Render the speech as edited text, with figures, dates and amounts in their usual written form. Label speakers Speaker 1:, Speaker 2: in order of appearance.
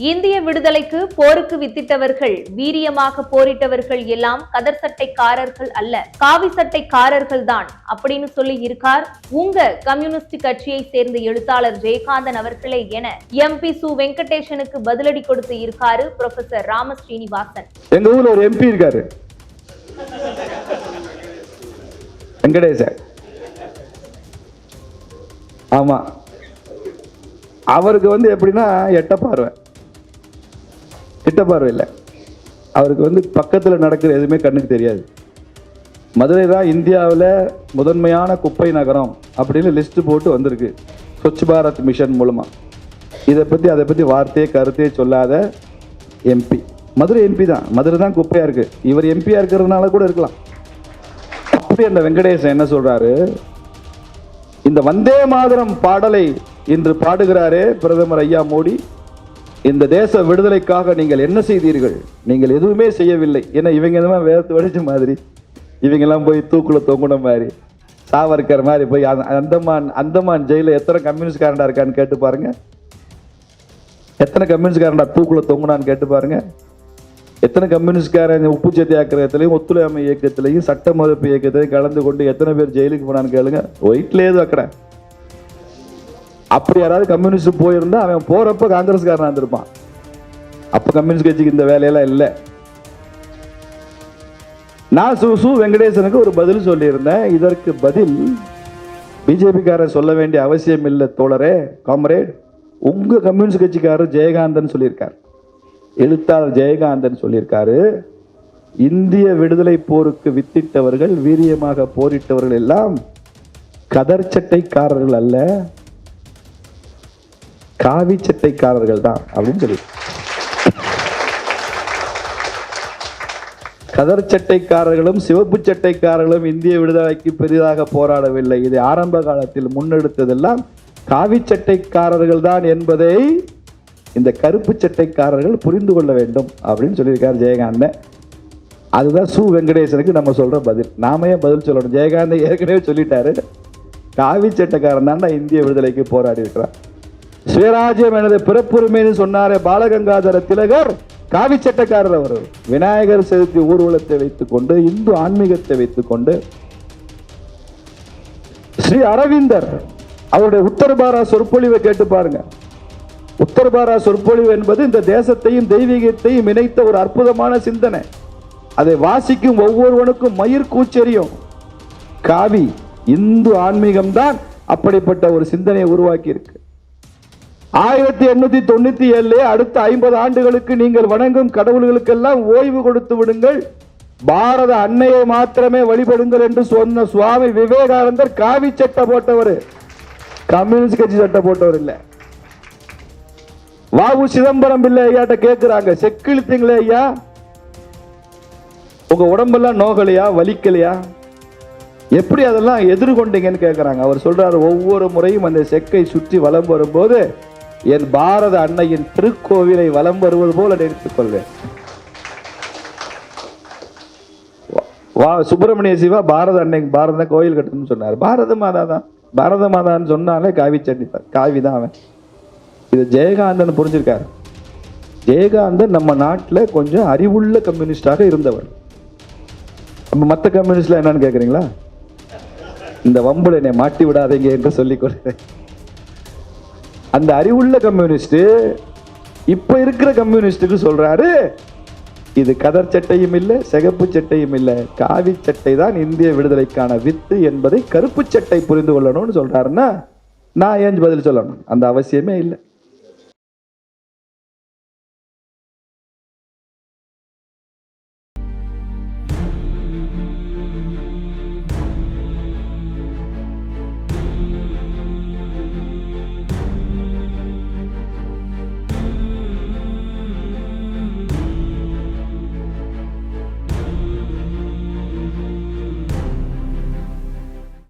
Speaker 1: இந்திய விடுதலைக்கு போருக்கு வித்திட்டவர்கள், வீரியமாக போரிட்டவர்கள் எல்லாம் கதர் சட்டைக்காரர்கள் அல்ல, காவி சட்டைக்காரர்கள் தான் அப்படின்னு சொல்லி இருக்கார் உங்க கம்யூனிஸ்ட் கட்சியை சேர்ந்த எழுத்தாளர் ஜெயகாந்தன் அவர்களே என எம்பி சு வெங்கடேசனுக்கு பதிலடி கொடுத்து இருக்காரு புரொஃபசர் ராம ஸ்ரீனிவாசன்.
Speaker 2: எங்க ஊர்ல ஒரு எம்பி இருக்காரு வெங்கடேசன். ஆமா, அவருக்கு எப்படின்னா எட்ட பார்வை இல்லை. அவருக்கு பக்கத்தில் நடக்கிற எதுவுமே கண்ணுக்கு தெரியாது. மதுரை தான் இந்தியாவில் முதன்மையான குப்பை நகரம் அப்படின்னு லிஸ்ட் போட்டு வந்திருக்கு ஸ்வச் பாரத் மிஷன் மூலமா. அதை பற்றி வார்த்தையே கருத்தையே சொல்லாத எம்பி. மதுரை எம்பி தான். மதுரை தான் குப்பையா இருக்கு. இவர் எம்பியா இருக்கிறதுனால கூட இருக்கலாம். அப்படி அந்த வெங்கடேசன் என்ன சொல்றாரு, இந்த வந்தே மாதரம் பாடலை இன்று பாடுகிறாரே பிரதமர் ஐயா மோடி, இந்த தேச விடுதலைக்காக நீங்கள் என்ன செய்தீர்கள்? நீங்கள் எதுவுமே செய்யவில்லை. ஏன்னா இவங்க எதுவுமே வேர்த்து வடிச்ச மாதிரி, இவங்கெல்லாம் போய் தூக்குல தொங்குன மாதிரி, சாவர்கர் மாதிரி போய் அந்தமான் ஜெயில எத்தனை கம்யூனிஸ்ட்காரண்டா இருக்கான்னு கேட்டு பாருங்க. எத்தனை கம்யூனிஸ்ட்காரண்டா தூக்குல தொங்குனான்னு கேட்டு பாருங்க. எத்தனை கம்யூனிஸ்ட்காரன் உப்பு சத்தியாகிரகத்திலையும் ஒத்துழையாமை இயக்கத்திலையும் சட்ட மறுப்பு இயக்கத்திலையும் கலந்து கொண்டு எத்தனை பேர் ஜெயிலுக்கு போனான்னு கேளுங்க. ஒயிட்லேயே வைக்கிறேன். அப்படி யாராவது கம்யூனிஸ்ட் போயிருந்தா அவன் போறப்ப காங்கிரஸ்காரனா இருந்திருப்பான். அப்ப கம்யூனிஸ்ட் கட்சிக்கு இந்த வேலையெல்லாம் இல்லை. நான் சு வெங்கடேசனுக்கு ஒரு பதில் சொல்லியிருந்தேன். இதற்கு பதில் பிஜேபிக்காரன் சொல்ல வேண்டிய அவசியம் இல்லை தோழரே, காம்ரேட். உங்க கம்யூனிஸ்ட் கட்சிக்காரர் ஜெயகாந்தன் சொல்லியிருக்கார், எழுத்தாளர் ஜெயகாந்தன் சொல்லியிருக்காரு, இந்திய விடுதலை போருக்கு வித்திட்டவர்கள், வீரியமாக போரிட்டவர்கள் எல்லாம் கதர் சட்டைக்காரர்கள் அல்ல, காவி சட்டைக்காரர்கள் தான் அப்படின்னு சொல்லி. கதர் சட்டைக்காரர்களும் சிவப்பு சட்டைக்காரர்களும் இந்திய விடுதலைக்கு பெரிதாக போராடவில்லை. இதை ஆரம்ப காலத்தில் முன்னெடுத்ததெல்லாம் காவி சட்டைக்காரர்கள் தான் என்பதை இந்த கருப்பு சட்டைக்காரர்கள் புரிந்து கொள்ள வேண்டும் அப்படின்னு சொல்லியிருக்காரு ஜெயகாந்தன். அதுதான் சு வெங்கடேசனுக்கு நம்ம சொல்ற பதில். நாம ஏன் பதில் சொல்லணும்? ஜெயகாந்தன் ஏற்கனவே சொல்லிட்டாரு, காவி சட்டைக்காரன் தான் இந்திய விடுதலைக்கு போராடி இருக்கிறான். சுயராஜ்யம் எனது பிறப்புரிமைன்னு சொன்னாரே பாலகங்காதர திலகர், காவி சட்டக்காரர். அவர் விநாயகர் சதுர்த்தி ஊர்வலத்தை வைத்துக் கொண்டு, இந்து ஆன்மீகத்தை வைத்துக் கொண்டு, ஸ்ரீ அரவிந்தர் அவருடைய உத்தரபாரா சொற்பொழிவை கேட்டு பாருங்க. உத்தரபாரா சொற்பொழிவு என்பது இந்த தேசத்தையும் தெய்வீகத்தையும் இணைத்த ஒரு அற்புதமான சிந்தனை. அதை வாசிக்கும் ஒவ்வொருவனுக்கும் மயிர் கூச்சரியும். காவி இந்து ஆன்மீகம் தான் அப்படிப்பட்ட ஒரு சிந்தனையை உருவாக்கி இருக்கு. 1897 அடுத்த 50 ஆண்டுகளுக்கு நீங்கள் வணங்கும் கடவுள்களுக்கெல்லாம் ஓய்வு கொடுத்து விடுங்கள், பாரத அன்னையை மாத்திரமே வழிபடுங்கள் என்று சொன்ன சுவாமி விவேகானந்தர் காவி சட்டை போட்டவர், கம்யூனிஸ்ட் கட்சி சட்டை போட்டவர் இல்ல. வாவு சிதம்பரம் பிள்ளை ஐயாட்ட கேட்கிறாங்க, செக்கிழுத்தீங்களே ஐயா, உங்க உடம்பெல்லாம் நோகலையா, வலிக்கலையா, எப்படி அதெல்லாம் எதிர்கொண்டீங்கன்னு கேட்கிறாங்க. அவர் சொல்றாரு, ஒவ்வொரு முறையும் அந்த செக்கை சுற்றி வலம் வரும்போது என் பாரத அன்னையின் திருக்கோவிலை வலம் வருவது போல நினைத்துக் கொள்வேன். சுப்பிரமணிய சிவா பாரத அன்னை, பாரத கோயில் கட்டணும்னு சொன்னார். பாரத மாதா தான். பாரத மாதான்னு சொன்னாலே காவி சட்னி தான், காவி தான் அவன். இது ஜெயகாந்தன் புரிஞ்சிருக்காரு. ஜெயகாந்தன் நம்ம நாட்டில் கொஞ்சம் அறிவுள்ள கம்யூனிஸ்டாக இருந்தவர். மற்ற கம்யூனிஸ்ட்ல என்னன்னு கேட்குறீங்களா? இந்த வம்புல என்னை மாட்டி விடாதீங்க என்று சொல்லிக் கொடுக்கிறேன். அந்த அறிவுள்ள கம்யூனிஸ்ட் இப்ப இருக்கிற கம்யூனிஸ்டுக்கு சொல்றாரு, இது கதர் சட்டையும் இல்லை, சிகப்பு சட்டையும் இல்லை, காவி சட்டை தான் இந்திய விடுதலைக்கான வித்து என்பதை கருப்பு சட்டை புரிந்து கொள்ளணும்னு சொல்றாருன்னா நான் ஏன் பதில் சொல்லணும்? அந்த அவசியமே இல்லை.